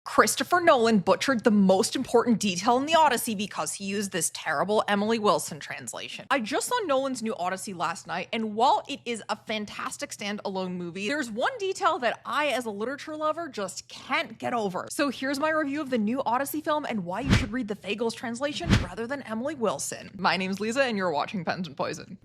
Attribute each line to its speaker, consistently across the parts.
Speaker 1: Christopher Nolan butchered the most important detail in the Odyssey because he used this terrible Emily Wilson translation. I just saw Nolan's new Odyssey last night, and while it is a fantastic standalone movie, there's one detail that I, as a literature lover, just can't get over. So here's my review of the new Odyssey film and why you should read the Fagles translation rather than Emily Wilson. My name's Lisa, and you're watching Pens and Poison.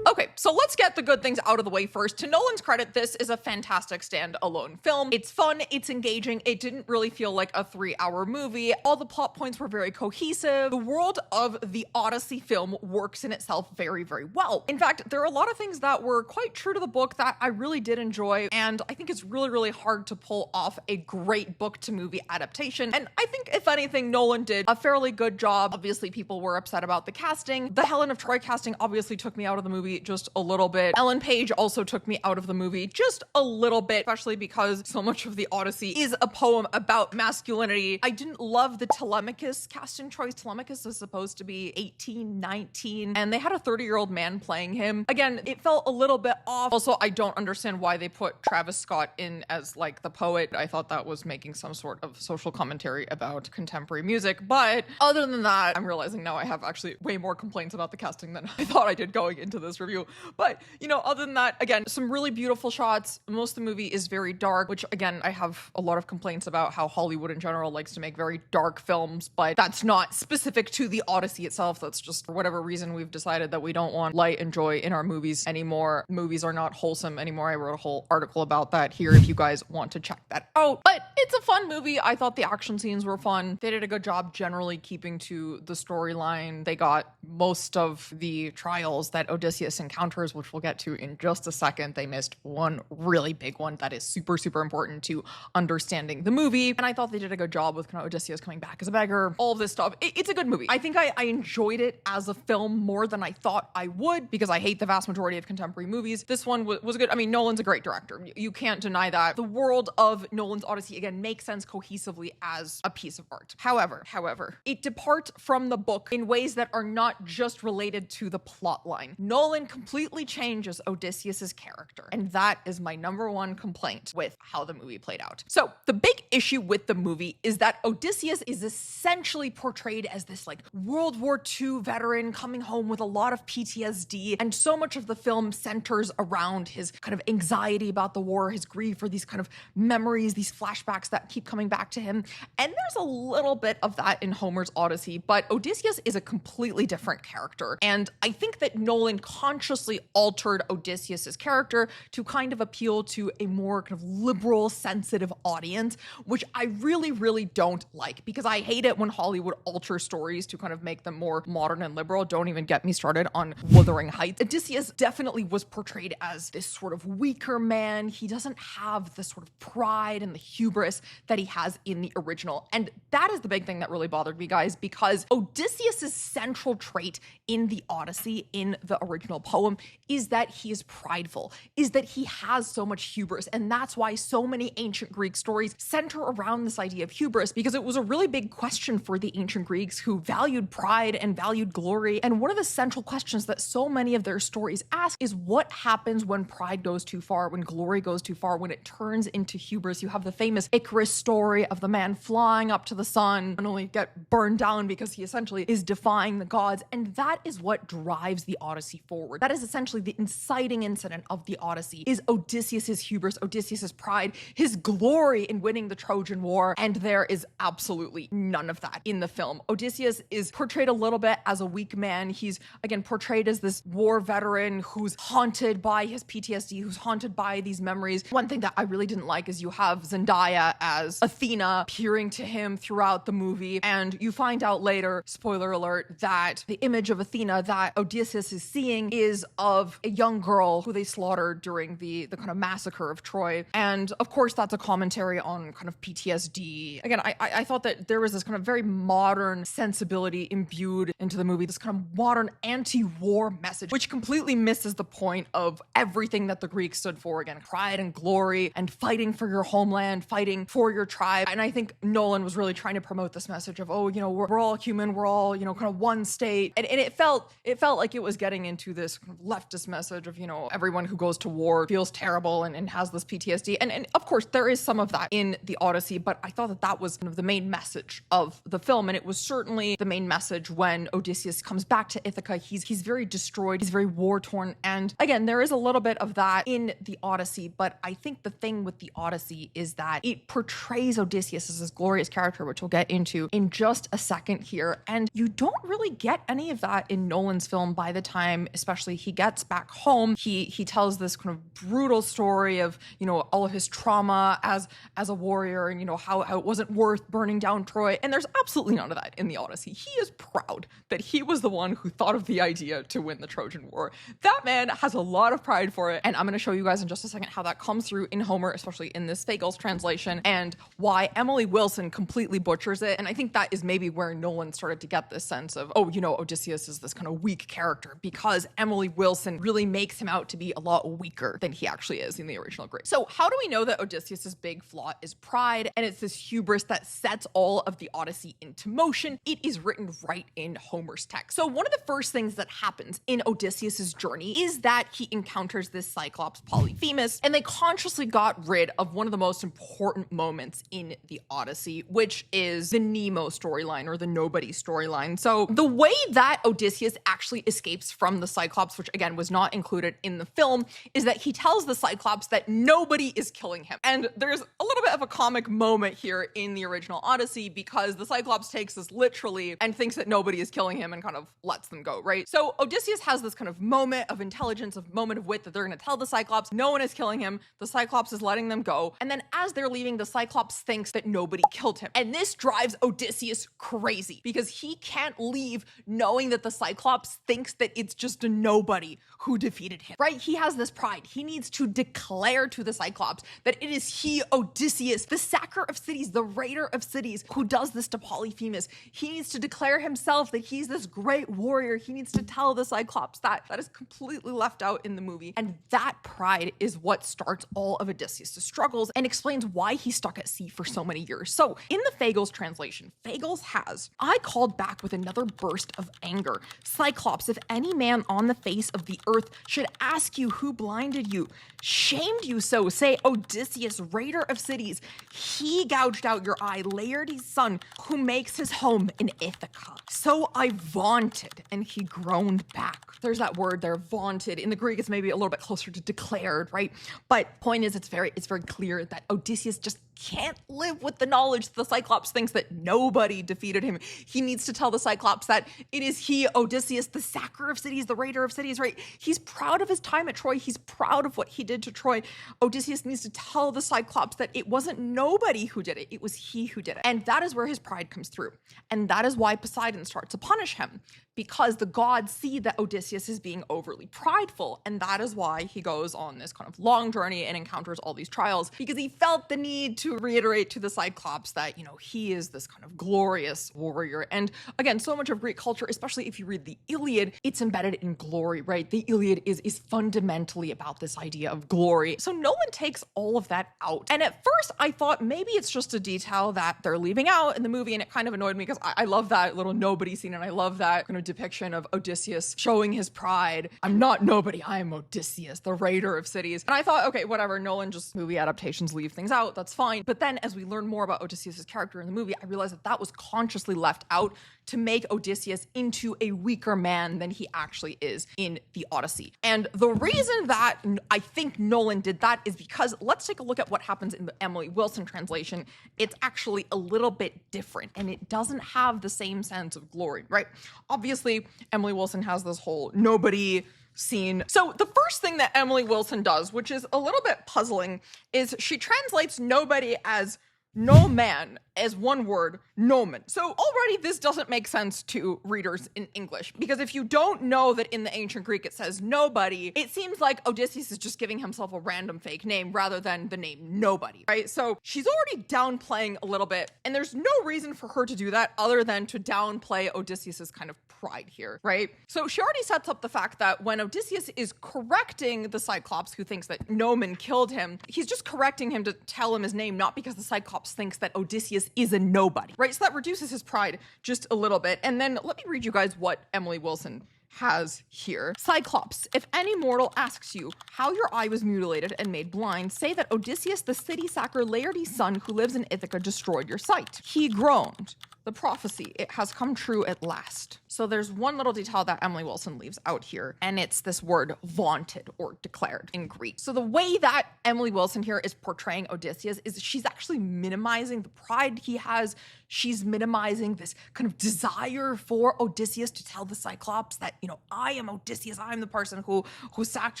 Speaker 1: Okay, so let's get the good things out of the way first. To Nolan's credit, this is a fantastic standalone film. It's fun, it's engaging, it didn't really feel like a 3-hour movie. All the plot points were very cohesive. The world of the Odyssey film works in itself very, very well. In fact, there are a lot of things that were quite true to the book that I really did enjoy, and I think it's really, really hard to pull off a great book-to-movie adaptation. And I think, if anything, Nolan did a fairly good job. Obviously, people were upset about the casting. The Helen of Troy casting obviously took me out of the movie just a little bit. Ellen Page also took me out of the movie just a little bit, especially because so much of the Odyssey is a poem about masculinity. I didn't love the Telemachus casting choice. Telemachus is supposed to be 18, 19, and they had a 30-year-old man playing him. Again, it felt a little bit off. Also, I don't understand why they put Travis Scott in as like the poet. I thought that was making some sort of social commentary about contemporary music, but other than that, I'm realizing now I have actually way more complaints about the casting than I thought I did going into this review. But, you know, other than that, again, some really beautiful shots. Most of the movie is very dark, which, again, I have a lot of complaints about how Hollywood in general likes to make very dark films, but that's not specific to the Odyssey itself. That's just, for whatever reason, we've decided that we don't want light and joy in our movies anymore. Movies are not wholesome anymore. I wrote a whole article about that here if you guys want to check that out. But it's a fun movie. I thought the action scenes were fun. They did a good job generally keeping to the storyline. They got most of the trials that Odysseus encounters, which we'll get to in just a second. They missed one really big one that is super, super important to understanding the movie. And I thought they did a good job with kind of Odysseus coming back as a beggar, all of this stuff. It's a good movie. I think I enjoyed it as a film more than I thought I would, because I hate the vast majority of contemporary movies. This one was good. I mean, Nolan's a great director. You can't deny that. The world of Nolan's Odyssey, again, makes sense cohesively as a piece of art. However, it departs from the book in ways that are not just related to the plot line. Nolan completely changes Odysseus's character, and that is my number one complaint with how the movie played out. So the big issue with the movie is that Odysseus is essentially portrayed as this like World War II veteran coming home with a lot of PTSD, and so much of the film centers around his kind of anxiety about the war, his grief for these kind of memories, these flashbacks that keep coming back to him. And there's a little bit of that in Homer's Odyssey, but Odysseus is a completely different character. And I think that Nolan consciously altered Odysseus's character to kind of appeal to a more kind of liberal, sensitive audience, which I really, really don't like, because I hate it when Hollywood alters stories to kind of make them more modern and liberal. Don't even get me started on Wuthering Heights. Odysseus definitely was portrayed as this sort of weaker man. He doesn't have the sort of pride and the hubris that he has in the original. And that is the big thing that really bothered me, guys, because Odysseus's central trait in the Odyssey, in the original poem, is that he is prideful, is that he has so much hubris. And that's why so many ancient Greek stories center around this idea of hubris, because it was a really big question for the ancient Greeks, who valued pride and valued glory. And one of the central questions that so many of their stories ask is what happens when pride goes too far, when glory goes too far, when it turns into hubris. You have the famous Icarus story of the man flying up to the sun and only get burned down because he essentially is defying the gods. And that is what drives the Odyssey forward. That is essentially the inciting incident of the Odyssey, is Odysseus's hubris, Odysseus's pride, his glory in winning the Trojan War. And there is absolutely none of that in the film. Odysseus is portrayed a little bit as a weak man. He's, again, portrayed as this war veteran who's haunted by his PTSD, who's haunted by these memories. One thing that I really didn't like is you have Zendaya as Athena appearing to him throughout the movie, and you find out later, spoiler alert, that the image of Athena that Odysseus is seeing is of a young girl who they slaughtered during the kind of massacre of Troy. And of course, that's a commentary on kind of PTSD. Again, I thought that there was this kind of very modern sensibility imbued into the movie, this kind of modern anti-war message, which completely misses the point of everything that the Greeks stood for. Again, pride and glory and fighting for your homeland, fighting for your tribe. And I think Nolan was really trying to promote this message of, oh, you know, we're all human, we're all, you know, kind of one state. And it felt like it was getting into this this kind of leftist message of, everyone who goes to war feels terrible and has this PTSD. And of course, there is some of that in the Odyssey, but I thought that that was kind of the main message of the film. And it was certainly the main message when Odysseus comes back to Ithaca. He's very destroyed. He's very war-torn. And again, there is a little bit of that in the Odyssey, but I think the thing with the Odyssey is that it portrays Odysseus as this glorious character, which we'll get into in just a second here. And you don't really get any of that in Nolan's film by the time, especially he gets back home. He tells this kind of brutal story of, all of his trauma as a warrior and, how it wasn't worth burning down Troy. And there's absolutely none of that in the Odyssey. He is proud that he was the one who thought of the idea to win the Trojan War. That man has a lot of pride for it. And I'm going to show you guys in just a second how that comes through in Homer, especially in this Fagles translation, and why Emily Wilson completely butchers it. And I think that is maybe where Nolan started to get this sense of, Odysseus is this kind of weak character, because Emily Wilson really makes him out to be a lot weaker than he actually is in the original Greek. So how do we know that Odysseus's big flaw is pride, and it's this hubris that sets all of the Odyssey into motion? It is written right in Homer's text. So one of the first things that happens in Odysseus's journey is that he encounters this Cyclops Polyphemus, and they consciously got rid of one of the most important moments in the Odyssey, which is the Nemo storyline, or the nobody storyline. So the way that Odysseus actually escapes from the Cyclops, which again was not included in the film, is that he tells the Cyclops that nobody is killing him. And there's a little bit of a comic moment here in the original Odyssey, because the Cyclops takes this literally and thinks that nobody is killing him and kind of lets them go, right? So Odysseus has this kind of moment of intelligence, a moment of wit, that they're going to tell the Cyclops no one is killing him. The Cyclops is letting them go. And then as they're leaving, the Cyclops thinks that nobody killed him. And this drives Odysseus crazy, because he can't leave knowing that the Cyclops thinks that it's just a nobody who defeated him, right? He has this pride. He needs to declare to the Cyclops that it is he, Odysseus, the sacker of cities, the raider of cities, who does this to Polyphemus. He needs to declare himself that he's this great warrior. He needs to tell the Cyclops that. That is completely left out in the movie. And that pride is what starts all of Odysseus' struggles and explains why he's stuck at sea for so many years. So in the Fagles translation, Fagles has, "I called back with another burst of anger. Cyclops, if any man on the face of the earth should ask you who blinded you, shamed you so, say Odysseus, raider of cities. He gouged out your eye, Laertes' son, who makes his home in Ithaca. So I vaunted," and he groaned back. There's that word there, vaunted. In the Greek, it's maybe a little bit closer to declared, right? But point is, it's very clear that Odysseus just can't live with the knowledge that the Cyclops thinks that nobody defeated him. He needs to tell the Cyclops that it is he, Odysseus, the sacker of cities, the raider of cities, right? He's proud of his time at Troy. He's proud of what he did to Troy. Odysseus needs to tell the Cyclops that it wasn't nobody who did it. It was he who did it. And that is where his pride comes through. And that is why Poseidon starts to punish him, because the gods see that Odysseus is being overly prideful. And that is why he goes on this kind of long journey and encounters all these trials, because he felt the need to reiterate to the Cyclops that, he is this kind of glorious warrior. And again, so much of Greek culture, especially if you read the Iliad, it's embedded in glory, right? The Iliad is fundamentally about this idea of glory. So Nolan takes all of that out. And at first I thought maybe it's just a detail that they're leaving out in the movie, and it kind of annoyed me, because I love that little nobody scene, and I love that kind of depiction of Odysseus showing his pride. I'm not nobody, I am Odysseus, the raider of cities. And I thought, okay, whatever, Nolan, just movie adaptations leave things out, that's fine. But then as we learn more about Odysseus' character in the movie, I realized that that was consciously left out to make Odysseus into a weaker man than he actually is in the Odyssey. And the reason that I think Nolan did that is because let's take a look at what happens in the Emily Wilson translation. It's actually a little bit different, and it doesn't have the same sense of glory, right? Obviously, Emily Wilson has this whole nobody scene. So the first thing that Emily Wilson does, which is a little bit puzzling, is she translates nobody as no man, as one word, nomen. So already this doesn't make sense to readers in English, because if you don't know that in the ancient Greek it says nobody, it seems like Odysseus is just giving himself a random fake name rather than the name nobody, right? So she's already downplaying a little bit, and there's no reason for her to do that other than to downplay Odysseus's kind of pride here, right? So she already sets up the fact that when Odysseus is correcting the Cyclops, who thinks that Nomen killed him, he's just correcting him to tell him his name, not because the Cyclops thinks that Odysseus is a nobody, right? So that reduces his pride just a little bit. And then let me read you guys what Emily Wilson has here. Cyclops, if any mortal asks you how your eye was mutilated and made blind, say that Odysseus, the city sacker Laertes' son who lives in Ithaca, destroyed your sight. He groaned. The prophecy, it has come true at last. So there's one little detail that Emily Wilson leaves out here, and it's this word vaunted or declared in Greek. So the way that Emily Wilson here is portraying Odysseus is she's actually minimizing the pride he has. She's minimizing this kind of desire for Odysseus to tell the Cyclops that, I am Odysseus, I'm the person who sacked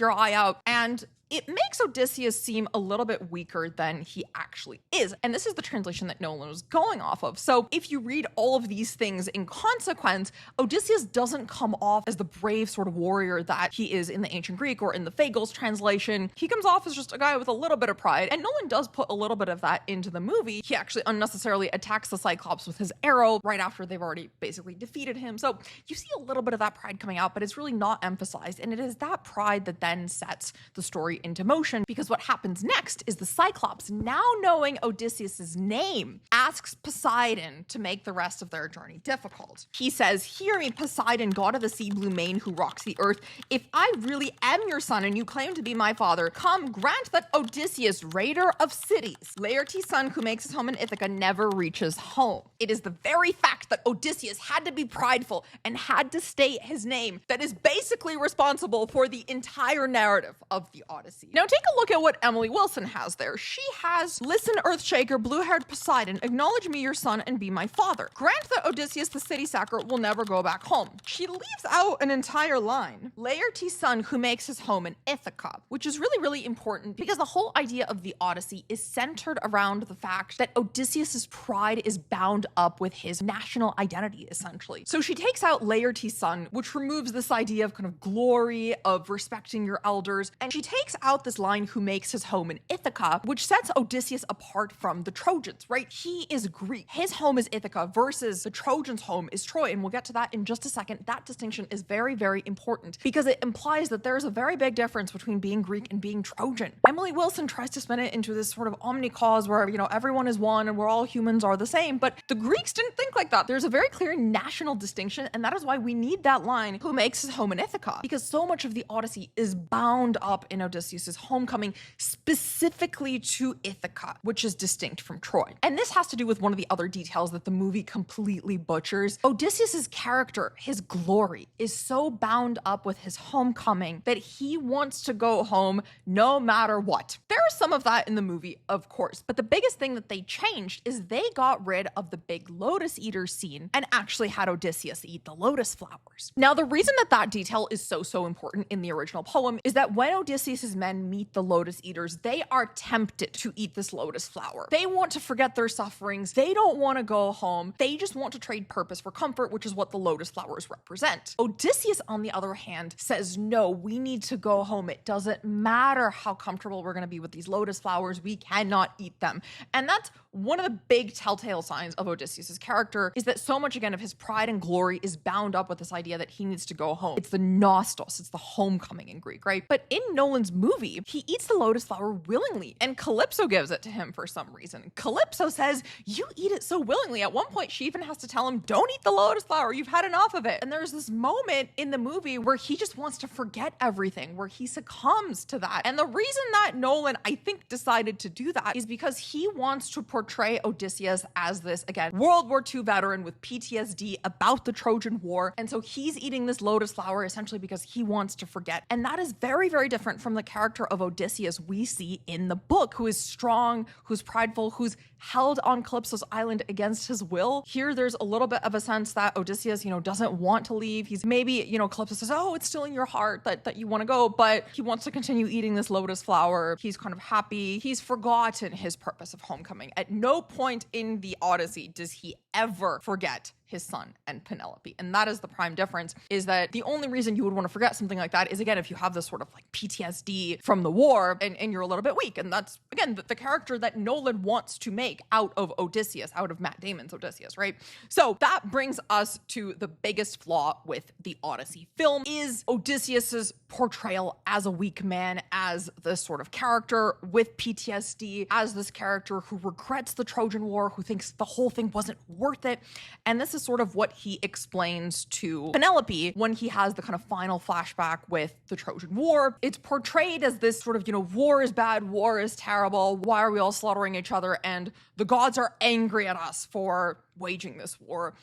Speaker 1: your eye out. And it makes Odysseus seem a little bit weaker than he actually is. And this is the translation that Nolan was going off of. So if you read all of these things in consequence, Odysseus doesn't come off as the brave sort of warrior that he is in the ancient Greek or in the Fagles translation. He comes off as just a guy with a little bit of pride. And Nolan does put a little bit of that into the movie. He actually unnecessarily attacks the Cyclops with his arrow right after they've already basically defeated him. So you see a little bit of that pride coming out, but it's really not emphasized. And it is that pride that then sets the story into motion, because what happens next is the Cyclops, now knowing Odysseus's name, asks Poseidon to make the rest of their journey difficult. He says, "Hear me, Poseidon, god of the sea blue mane who rocks the earth. If I really am your son and you claim to be my father, come grant that Odysseus, raider of cities, Laertes' son who makes his home in Ithaca, never reaches home." It is the very fact that Odysseus had to be prideful and had to state his name that is basically responsible for the entire narrative of the Odyssey. Now take a look at what Emily Wilson has there. She has, "Listen, Earthshaker, blue-haired Poseidon, acknowledge me your son and be my father. Grant that Odysseus, the city sacker, will never go back home." She leaves out an entire line. "Laertes' son who makes his home in Ithaca," which is really, really important because the whole idea of the Odyssey is centered around the fact that Odysseus's pride is bound up with his national identity, essentially. So she takes out Laertes' son, which removes this idea of kind of glory, of respecting your elders, and she takes out this line, "who makes his home in Ithaca," which sets Odysseus apart from the Trojans, right? He is Greek. His home is Ithaca versus the Trojans' home is Troy, and we'll get to that in just a second. That distinction is very, very important because it implies that there's a very big difference between being Greek and being Trojan. Emily Wilson tries to spin it into this sort of omni-cause where, everyone is one and we're all humans are the same, but the Greeks didn't think like that. There's a very clear national distinction, and that is why we need that line, "who makes his home in Ithaca," because so much of the Odyssey is bound up in Odysseus' homecoming, specifically to Ithaca, which is distinct from Troy. And this has to do with one of the other details that the movie completely butchers. Odysseus' character, his glory, is so bound up with his homecoming that he wants to go home no matter what. There is some of that in the movie, of course, but the biggest thing that they changed is they got rid of the big Lotus-eater scene and actually had Odysseus eat the lotus flowers. Now, the reason that that detail is so important in the original poem is that when Odysseus' men meet the Lotus-eaters, they are tempted to eat this lotus flower. They want to forget their sufferings. They don't want to go home. They just want to trade purpose for comfort, which is what the lotus flowers represent. Odysseus, on the other hand, says, "No, we need to go home. It doesn't matter how comfortable we're going to be with these lotus flowers. We cannot eat them." And that's one of the big telltale signs of Odysseus' character, is that so much, again, of his pride and glory is bound up with this idea that he needs to go home. It's the nostos, it's the homecoming in Greek, right? But in Nolan's movie, he eats the lotus flower willingly, and Calypso gives it to him for some reason. Calypso says, "You eat it so willingly." At one point, she even has to tell him, "Don't eat the lotus flower, you've had enough of it." And there's this moment in the movie where he just wants to forget everything, where he succumbs to that. And the reason that Nolan, I think, decided to do that is because he wants to portray Odysseus as this, again, World War II veteran with PTSD about the Trojan War. And so he's eating this lotus flower essentially because he wants to forget. And that is very, very different from the character of Odysseus we see in the book, who is strong, who's prideful, who's held on Calypso's island against his will. Here, there's a little bit of a sense that Odysseus, doesn't want to leave. He's maybe, Calypso says, "Oh, it's still in your heart that you want to go," but he wants to continue eating this lotus flower. He's kind of happy. He's forgotten his purpose of homecoming. At no point in the Odyssey does he ever forget his son and Penelope. And that is the prime difference, is that the only reason you would want to forget something like that is, again, if you have this sort of like PTSD from the war and you're a little bit weak. And that's, again, the character that Nolan wants to make out of Odysseus, out of Matt Damon's Odysseus, right? So that brings us to the biggest flaw with the Odyssey film, is Odysseus's portrayal as a weak man, as this sort of character with PTSD, as this character who regrets the Trojan War, who thinks the whole thing wasn't worth worth it. And this is sort of what he explains to Penelope when he has the kind of final flashback with the Trojan War. It's portrayed as this sort of, war is bad, war is terrible, why are we all slaughtering each other? And the gods are angry at us for waging this war.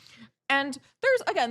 Speaker 1: And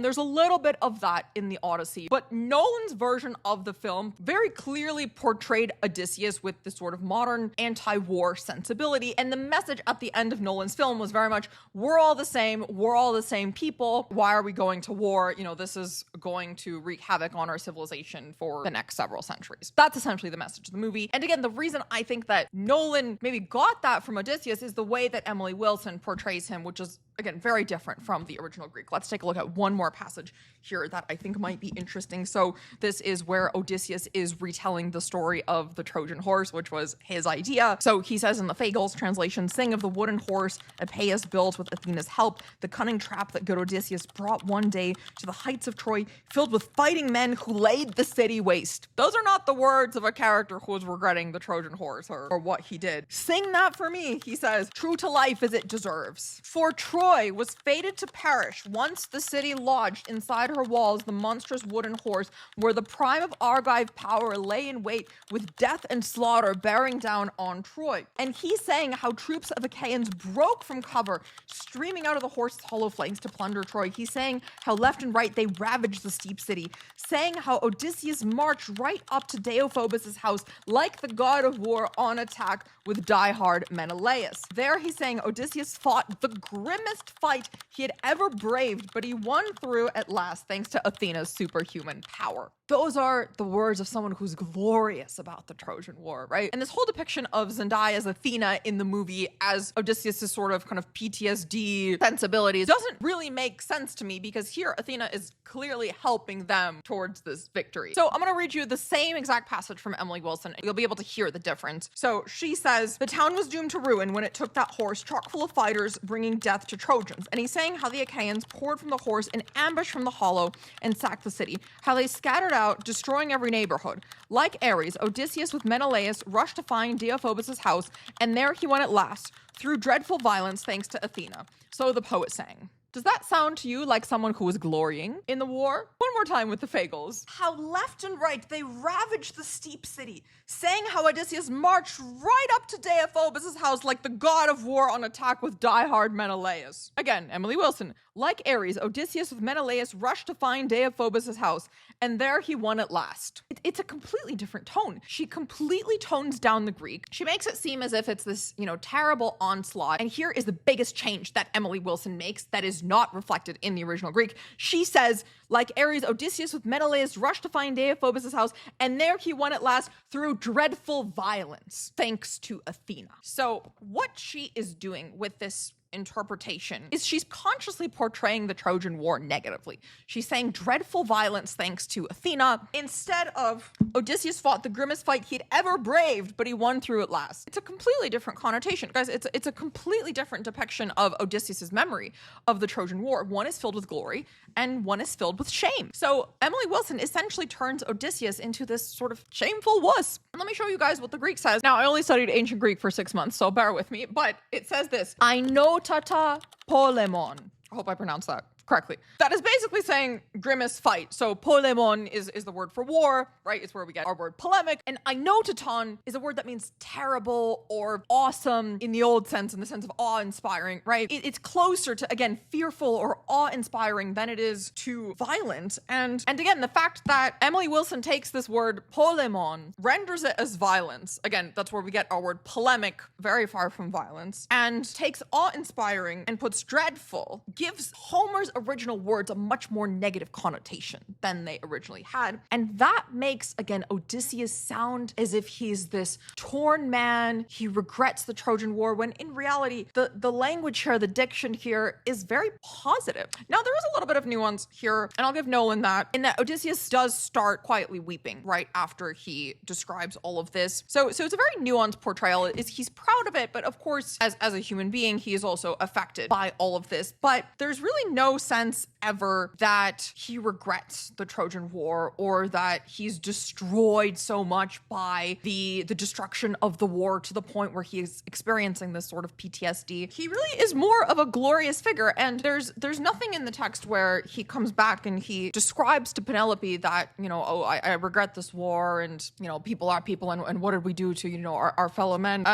Speaker 1: there's a little bit of that in the Odyssey, but Nolan's version of the film very clearly portrayed Odysseus with this sort of modern anti-war sensibility. And the message at the end of Nolan's film was very much, we're all the same people. Why are we going to war? This is going to wreak havoc on our civilization for the next several centuries. That's essentially the message of the movie. And again, the reason I think that Nolan maybe got that from Odysseus is the way that Emily Wilson portrays him, which is, again, very different from the original Greek. Let's take a look at one more passage here that I think might be interesting. So this is where Odysseus is retelling the story of the Trojan horse, which was his idea. So he says in the Fagles translation, sing of the wooden horse Epeius built with Athena's help, the cunning trap that good Odysseus brought one day to the heights of Troy, filled with fighting men who laid the city waste. Those are not the words of a character who was regretting the Trojan horse or what he did. Sing that for me, he says, true to life as it deserves. For Troy was fated to perish once the city lodged inside her walls the monstrous wooden horse where the prime of Argive power lay in wait with death and slaughter bearing down on Troy. And he's saying how troops of Achaeans broke from cover, streaming out of the horse's hollow flanks to plunder Troy. He's saying how left and right they ravaged the steep city, saying how Odysseus marched right up to Deiphobus' house like the god of war on attack with diehard Menelaus. There he's saying Odysseus fought the grimmest fight he had ever braved, but he won through at last thanks to Athena's superhuman power. Those are the words of someone who's glorious about the Trojan War, right? And this whole depiction of Zendaya as Athena in the movie as Odysseus' sort of kind of PTSD sensibilities doesn't really make sense to me because here Athena is clearly helping them towards this victory. So I'm going to read you the same exact passage from Emily Wilson and you'll be able to hear the difference. So she says, the town was doomed to ruin when it took that horse chock full of fighters bringing death to Trojans. And he's saying how the Achaeans poured from the horse in ambush from the hollow and sacked the city, how they scattered out, destroying every neighborhood. Like Ares, Odysseus with Menelaus rushed to find Deiphobus' house, and there he won at last, through dreadful violence thanks to Athena. So the poet sang. Does that sound to you like someone who was glorying in the war? One more time with the Fagles. How left and right they ravaged the steep city, saying how Odysseus marched right up to Deiphobus' house like the god of war on attack with diehard Menelaus. Again, Emily Wilson. Like Ares, Odysseus with Menelaus rushed to find Deiphobus' house, and there he won at last. It's a completely different tone. She completely tones down the Greek. She makes it seem as if it's this, terrible onslaught. And here is the biggest change that Emily Wilson makes that is not reflected in the original Greek. She says, like Ares, Odysseus with Menelaus rushed to find Deiphobus' house, and there he won at last through dreadful violence, thanks to Athena. So what she is doing with this interpretation is she's consciously portraying the Trojan War negatively. She's saying dreadful violence thanks to Athena instead of Odysseus fought the grimmest fight he'd ever braved, but he won through at last. It's a completely different connotation. Guys, it's a completely different depiction of Odysseus' memory of the Trojan War. One is filled with glory and one is filled with shame. So Emily Wilson essentially turns Odysseus into this sort of shameful wuss. And let me show you guys what the Greek says. Now, I only studied ancient Greek for 6 months, so bear with me, but it says this, I know tata polemon. I hope I pronounced that correctly. That is basically saying grimmest fight. So polemon is the word for war, right? It's where we get our word polemic. And einotaton is a word that means terrible or awesome in the old sense, in the sense of awe-inspiring, right? It's closer to, again, fearful or awe-inspiring than it is to violent. And again, the fact that Emily Wilson takes this word polemon, renders it as violence. Again, that's where we get our word polemic, very far from violence, and takes awe-inspiring and puts dreadful, gives Homer's original words a much more negative connotation than they originally had. And that makes, again, Odysseus sound as if he's this torn man. He regrets the Trojan War, when in reality, the language here, the diction here is very positive. Now, there is a little bit of nuance here, and I'll give Nolan that, in that Odysseus does start quietly weeping right after he describes all of this. So it's a very nuanced portrayal. He's proud of it, but of course, as a human being, he is also affected by all of this. But there's really no sense ever that he regrets the Trojan War or that he's destroyed so much by the destruction of the war to the point where he is experiencing this sort of PTSD. He really is more of a glorious figure, and there's nothing in the text where he comes back and he describes to Penelope that, you know, oh, I regret this war, and, you know, people are people, and what did we do to, you know, our fellow men.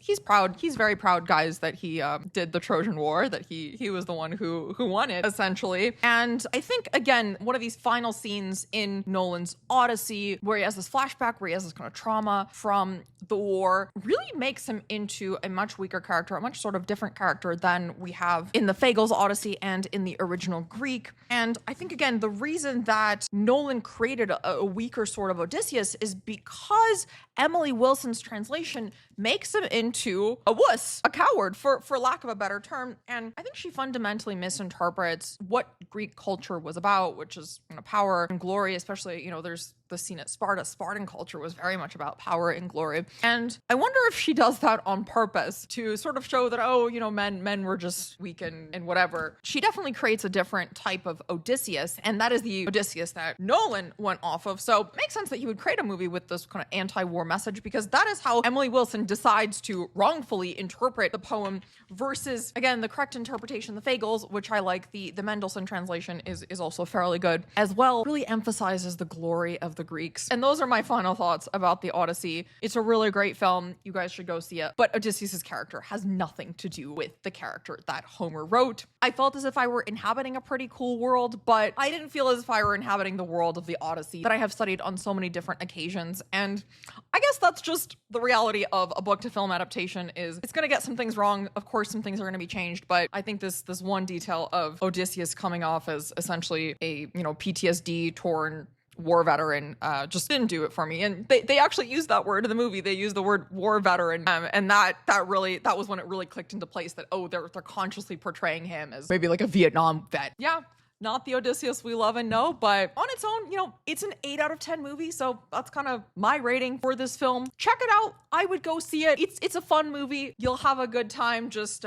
Speaker 1: He's proud. He's very proud, guys, that he did the Trojan War, that he was the one who won it, essentially. And I think, again, one of these final scenes in Nolan's Odyssey, where he has this flashback, where he has this kind of trauma from the war, really makes him into a much weaker character, a much sort of different character than we have in the Fagles Odyssey and in the original Greek. And I think, again, the reason that Nolan created a weaker sort of Odysseus is because Emily Wilson's translation makes him into a wuss, a coward, for lack of a better term. And I think she fundamentally misinterprets what Greek culture was about, which is, you know, power and glory. Especially, you know, there's the scene at Sparta. Spartan culture was very much about power and glory. And I wonder if she does that on purpose to sort of show that, oh, you know, men were just weak and whatever. She definitely creates a different type of Odysseus, and that is the Odysseus that Nolan went off of. So it makes sense that he would create a movie with this kind of anti-war message, because that is how Emily Wilson decides to wrongfully interpret the poem versus, again, the correct interpretation, the Fagles, which I like. The Mendelssohn translation is also fairly good as well. Really emphasizes the glory of the Greeks. And those are my final thoughts about the Odyssey. It's a really great film. You guys should go see it. But Odysseus's character has nothing to do with the character that Homer wrote. I felt as if I were inhabiting a pretty cool world, but I didn't feel as if I were inhabiting the world of the Odyssey that I have studied on so many different occasions. And I guess that's just the reality of a book to film adaptation. Is it's going to get some things wrong. Of course, some things are going to be changed, but I think this one detail of Odysseus coming off as essentially a, you know, PTSD torn war veteran just didn't do it for me. And they actually used that word in the movie. They used the word war veteran, and that was when it really clicked into place that, oh, they're consciously portraying him as maybe like a Vietnam vet. Yeah, not the Odysseus we love and know, but on its own, you know, it's an 8 out of 10 movie, so that's kind of my rating for this film. Check it out. I would go see it. It's a fun movie. You'll have a good time. Just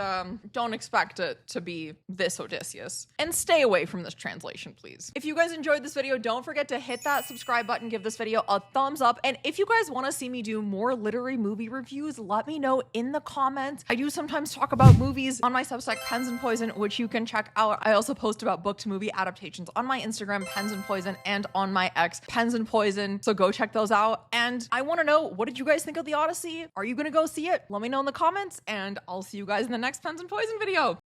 Speaker 1: don't expect it to be this Odysseus. And stay away from this translation, please. If you guys enjoyed this video, don't forget to hit that subscribe button, give this video a thumbs up, and if you guys want to see me do more literary movie reviews, let me know in the comments. I do sometimes talk about movies on my Substack, Pens and Poison, which you can check out. I also post about book to movie adaptations on my Instagram, Pens and Poison, and on my X, Pens and Poison. So go check those out. And I want to know, what did you guys think of the Odyssey? Are you gonna go see it? Let me know in the comments, and I'll see you guys in the next Pens and Poison video.